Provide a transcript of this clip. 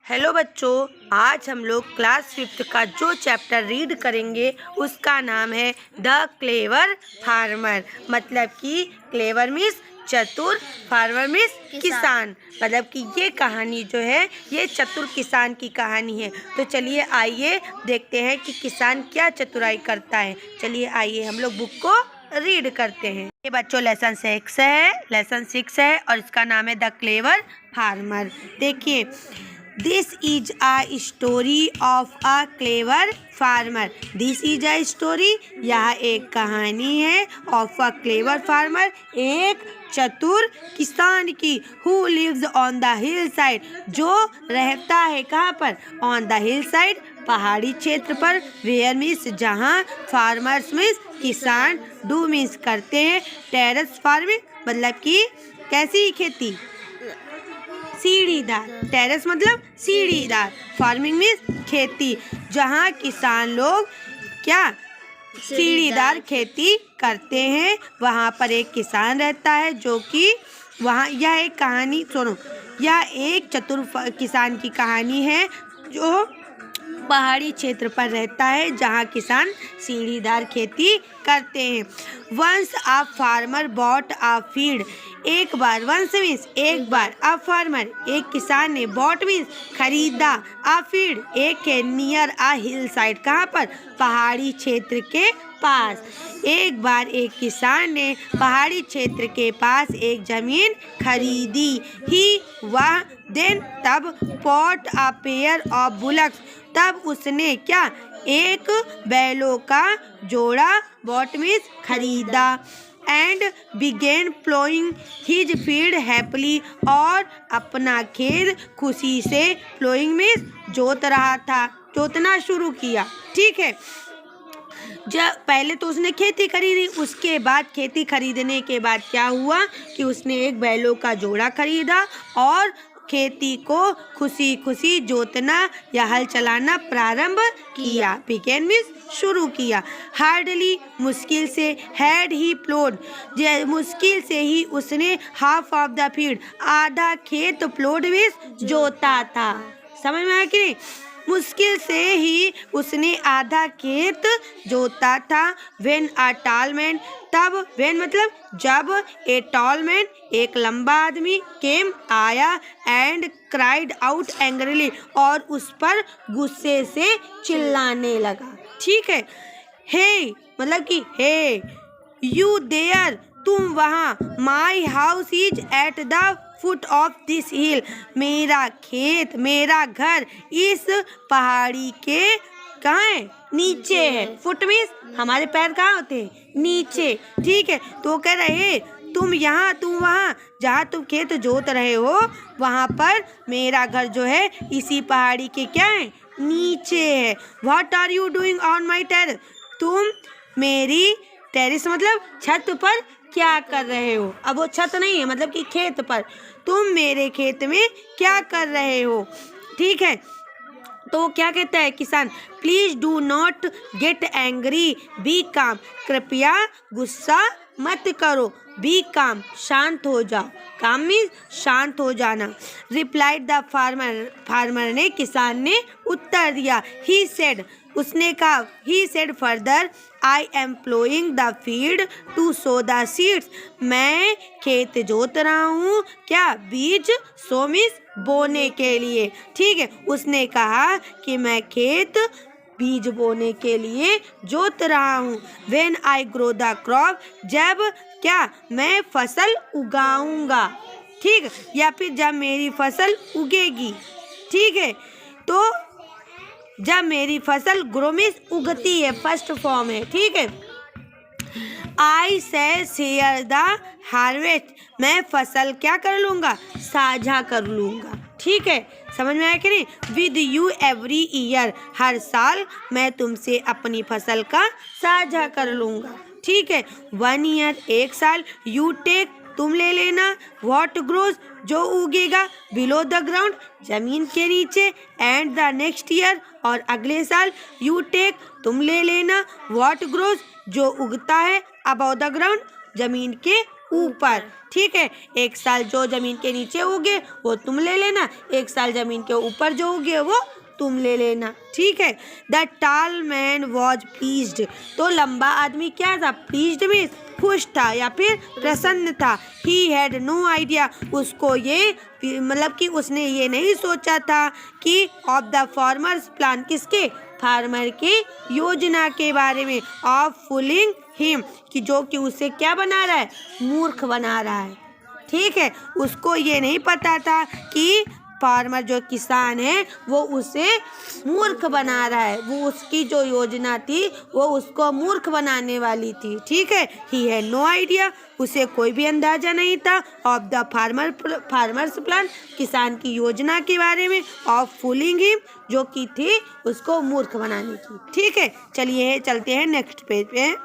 Hello बच्चों, आज हम लोग क्लास 5th का जो चैप्टर रीड करेंगे उसका नाम है द क्लेवर फार्मर। मतलब कि क्लेवर मीन्स चतुर, फार्मर मीन्स किसान। मतलब कि ये कहानी जो है ये चतुर किसान की कहानी है। तो चलिए आइए देखते हैं कि किसान क्या चतुराई करता है। चलिए आइए हम लोग बुक को रीड करते हैं। ये बच्चों लेसन 6 है और इसका नाम है द क्लेवर फार्मर। देखिए, this is a story of a clever farmer. This is a story, यह एक कहानी है ऑफ a क्लेवर फार्मर, एक चतुर किसान की। Who lives on the hill side, जो रहता है कहाँ पर? ऑन द हिल साइड, पहाड़ी क्षेत्र पर। वेयर मीन्स जहाँ, फार्मर्स मीन्स किसान, डू मीन्स करते हैं, टेरेस फार्मिंग मतलब कि कैसी खेती? सीढ़ीदार। टेरेस मतलब सीढ़ीदार, फार्मिंग मीन्स खेती, जहाँ किसान लोग क्या सीढ़ीदार खेती करते हैं। वहाँ पर एक किसान रहता है जो कि वहाँ, यह एक कहानी सुनो, यह एक चतुर किसान की कहानी है जो पहाड़ी क्षेत्र पर रहता है जहाँ किसान सीढ़ीदार खेती करते हैं। Once a farmer bought a field, एक बार, वंस मीन्स एक बार, अ फार्मर एक किसान ने, बॉट मीन्स खरीदा, अ फील्ड एक के, नियर अ हिल साइड कहाँ पर? पहाड़ी क्षेत्र के पास। एक बार एक किसान ने पहाड़ी क्षेत्र के पास एक जमीन खरीदी। ही वह देन तब bought a pair of bullocks, तब उसने क्या? एक बैलों का जोड़ा, बॉट मीन्स खरीदा, and began ploughing his field happily, और अपना खेत खुशी से, प्लोइंग मीन्स जोत रहा था, जोतना शुरू किया। ठीक है, जब पहले तो उसने खेती खरीदी, उसके बाद खेती खरीदने के बाद क्या हुआ कि उसने एक बैलों का जोड़ा खरीदा और खेती को खुशी खुशी जोतना या हल चलाना प्रारंभ किया। बिगेन मीन्स शुरू किया। हार्डली मुश्किल से, हैड ही प्लोड, मुश्किल से ही उसने, हाफ ऑफ द फील्ड आधा खेत, प्लोड मीन्स जोता था। समझ में आया कि नहीं? मुश्किल से ही उसने आधा खेत जोता था। व्हेन अ टॉल मैन, तब, व्हेन मतलब जब, ए टॉल मैन एक लंबा आदमी, केम आया, एंड क्राइड आउट एंग्रीली, और उस पर गुस्से से चिल्लाने लगा। ठीक है, हे मतलब कि हे, यू देयर, तुम वहाँ, my house is at the foot of this हिल, मेरा खेत, मेरा घर इस पहाड़ी के कहाँ है? नीचे है। फुट मीन्स हमारे पैर कहाँ होते हैं? नीचे। ठीक है, तो कह रहे तुम यहाँ, तुम वहाँ, जहाँ तुम खेत जोत रहे हो वहाँ पर मेरा घर जो है इसी पहाड़ी के क्या है? नीचे है। What are you doing on my terrace, तुम मेरी टेरेस मतलब छत पर क्या कर रहे हो? अब वो छत नहीं है, मतलब कि खेत पर, तुम मेरे खेत में क्या कर रहे हो? ठीक है, तो क्या कहता है किसान? Please do not get angry, be calm, कृपया गुस्सा मत करो, बी काम, शांत हो जाओ, काम मीन्स शांत हो जाना। रिप्लाइड द फार्मर, फार्मर ने, किसान ने उत्तर दिया। ही सेड, उसने कहा, he said further, I am ploughing the field to sow the seeds, मैं खेत जोत रहा हूँ, क्या? बीज, सो मीन्स बोने के लिए। ठीक है, उसने कहा कि मैं खेत बीज बोने के लिए जोत रहा हूँ। When I grow the crop, जब क्या? मैं फसल उगाऊंगा। ठीक, या फिर जब मेरी फसल उगेगी। ठीक है, तो जब मेरी फसल, ग्रो मीन्स उगती है, फर्स्ट फॉर्म है। ठीक है, आई से शेयर द हार्वेस्ट, मैं फसल क्या कर लूँगा? साझा कर लूँगा। ठीक है, समझ में आया कि नहीं? विद यू एवरी ईयर, हर साल मैं तुमसे अपनी फसल का साझा कर लूँगा। ठीक है, 1 ईयर, एक साल, यू टेक, तुम ले लेना, व्हाट ग्रोज, जो उगेगा, बिलो द ग्राउंड, जमीन के नीचे, एंड द नेक्स्ट ईयर, और अगले साल, यू टेक, तुम ले लेना, व्हाट ग्रोज, जो उगता है, अबव द ग्राउंड, जमीन के ऊपर। ठीक है, एक साल जो जमीन के नीचे उगे वो तुम ले लेना, एक साल जमीन के ऊपर जो उगे वो तुम ले लेना। ठीक है। द टाल मैन वॉज प्लीज्ड, तो लंबा आदमी क्या था? प्लीज्ड मीन्स खुश था या फिर प्रसन्न था। ही हैड नो आइडिया, उसको ये मतलब कि उसने ये नहीं सोचा था कि ऑफ द फार्मर्स प्लान, किसके? फार्मर के योजना के बारे में। ऑफ फूलिंग हिम, कि जो कि उसे क्या बना रहा है? मूर्ख बना रहा है। ठीक है, उसको ये नहीं पता था कि फार्मर जो किसान है वो उसे मूर्ख बना रहा है, वो उसकी जो योजना थी वो उसको मूर्ख बनाने वाली थी। ठीक है, ही हैड नो आइडिया, उसे कोई भी अंदाजा नहीं था ऑफ द फार्मर्स प्लान, किसान की योजना के बारे में। ऑफ फूलिंग हिम, जो की थी उसको मूर्ख बनाने की। ठीक है, चलिए चलते हैं नेक्स्ट पेज पे।